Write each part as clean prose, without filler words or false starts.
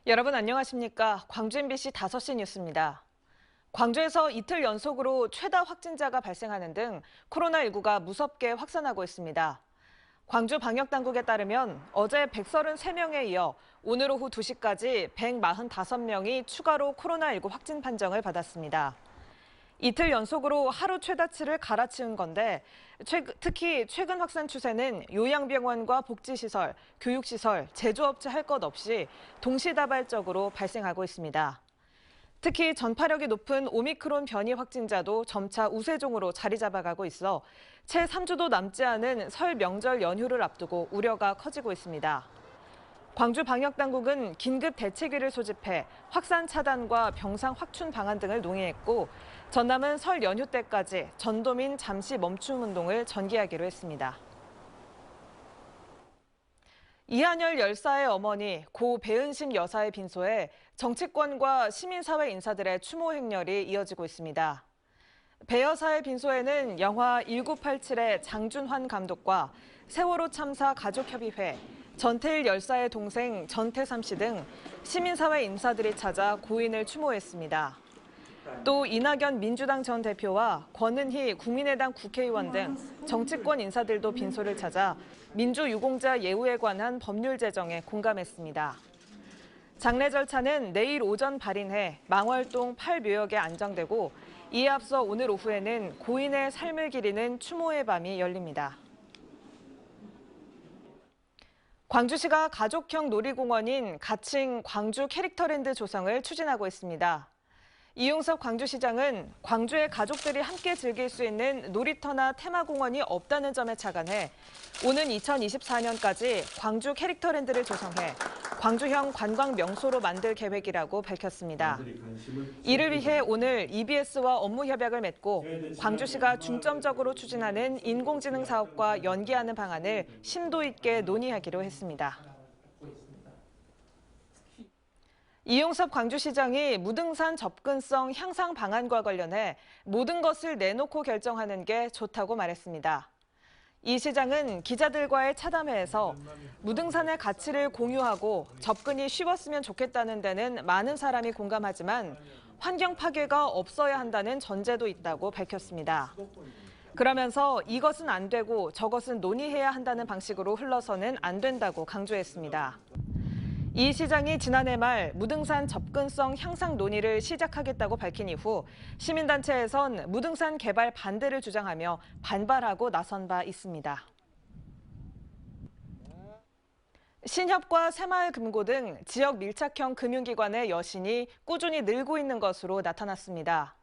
여러분 안녕하십니까? 광주 MBC 5시 뉴스입니다. 광주에서 이틀 연속으로 최다 확진자가 발생하는 등 코로나19가 무섭게 확산하고 있습니다. 광주 방역당국에 따르면 어제 133명에 이어 오늘 오후 2시까지 145명이 추가로 코로나19 확진 판정을 받았습니다. 이틀 연속으로 하루 최다치를 갈아치운 건데 특히 최근 확산 추세는 요양병원과 복지시설, 교육시설, 제조업체 할 것 없이 동시다발적으로 발생하고 있습니다. 특히 전파력이 높은 오미크론 변이 확진자도 점차 우세종으로 자리 잡아가고 있어 채 3주도 남지 않은 설 명절 연휴를 앞두고 우려가 커지고 있습니다. 광주 방역당국은 긴급 대책위를 소집해 확산 차단과 병상 확충 방안 등을 논의했고 전남은 설 연휴 때까지 전도민 잠시 멈춤 운동을 전개하기로 했습니다. 이한열 열사의 어머니 고 배은심 여사의 빈소에 정치권과 시민사회 인사들의 추모 행렬이 이어지고 있습니다. 배 여사의 빈소에는 영화 1987의 장준환 감독과 세월호 참사 가족협의회, 전태일 열사의 동생 전태삼 씨 등 시민사회 인사들이 찾아 고인을 추모했습니다. 또 이낙연 민주당 전 대표와 권은희 국민의당 국회의원 등 정치권 인사들도 빈소를 찾아 민주유공자 예우에 관한 법률 제정에 공감했습니다. 장례 절차는 내일 오전 발인해 망월동 8묘역에 안정되고 이에 앞서 오늘 오후에는 고인의 삶을 기리는 추모의 밤이 열립니다. 광주시가 가족형 놀이공원인 가칭 광주 캐릭터랜드 조성을 추진하고 있습니다. 이용섭 광주시장은 광주의 가족들이 함께 즐길 수 있는 놀이터나 테마공원이 없다는 점에 착안해 오는 2024년까지 광주 캐릭터랜드를 조성해 광주형 관광 명소로 만들 계획이라고 밝혔습니다. 이를 위해 오늘 EBS와 업무 협약을 맺고 광주시가 중점적으로 추진하는 인공지능 사업과 연계하는 방안을 심도 있게 논의하기로 했습니다. 이용섭 광주시장이 무등산 접근성 향상 방안과 관련해 모든 것을 내놓고 결정하는 게 좋다고 말했습니다. 이 시장은 기자들과의 차담회에서 무등산의 가치를 공유하고 접근이 쉬웠으면 좋겠다는 데는 많은 사람이 공감하지만 환경 파괴가 없어야 한다는 전제도 있다고 밝혔습니다. 그러면서 이것은 안 되고 저것은 논의해야 한다는 방식으로 흘러서는 안 된다고 강조했습니다. 이 시장이 지난해 말 무등산 접근성 향상 논의를 시작하겠다고 밝힌 이후 시민단체에선 무등산 개발 반대를 주장하며 반발하고 나선 바 있습니다. 신협과 새마을금고 등 지역 밀착형 금융기관의 여신이 꾸준히 늘고 있는 것으로 나타났습니다.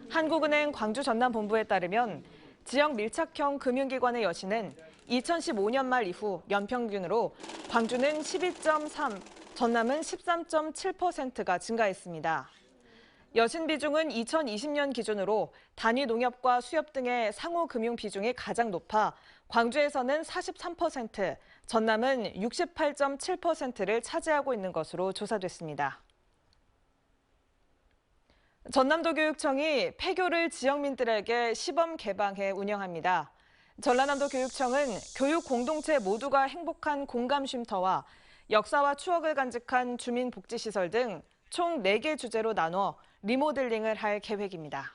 한국은행 광주 전남본부에 따르면 지역 밀착형 금융기관의 여신은 2015년 말 이후 연평균으로 광주는 12.3, 전남은 13.7%가 증가했습니다. 여신 비중은 2020년 기준으로 단위 농협과 수협 등의 상호 금융 비중이 가장 높아 광주에서는 43%, 전남은 68.7%를 차지하고 있는 것으로 조사됐습니다. 전남도교육청이 폐교를 지역민들에게 시범 개방해 운영합니다. 전라남도 교육청은 교육 공동체 모두가 행복한 공감 쉼터와 역사와 추억을 간직한 주민복지시설 등 총 4개 주제로 나눠 리모델링을 할 계획입니다.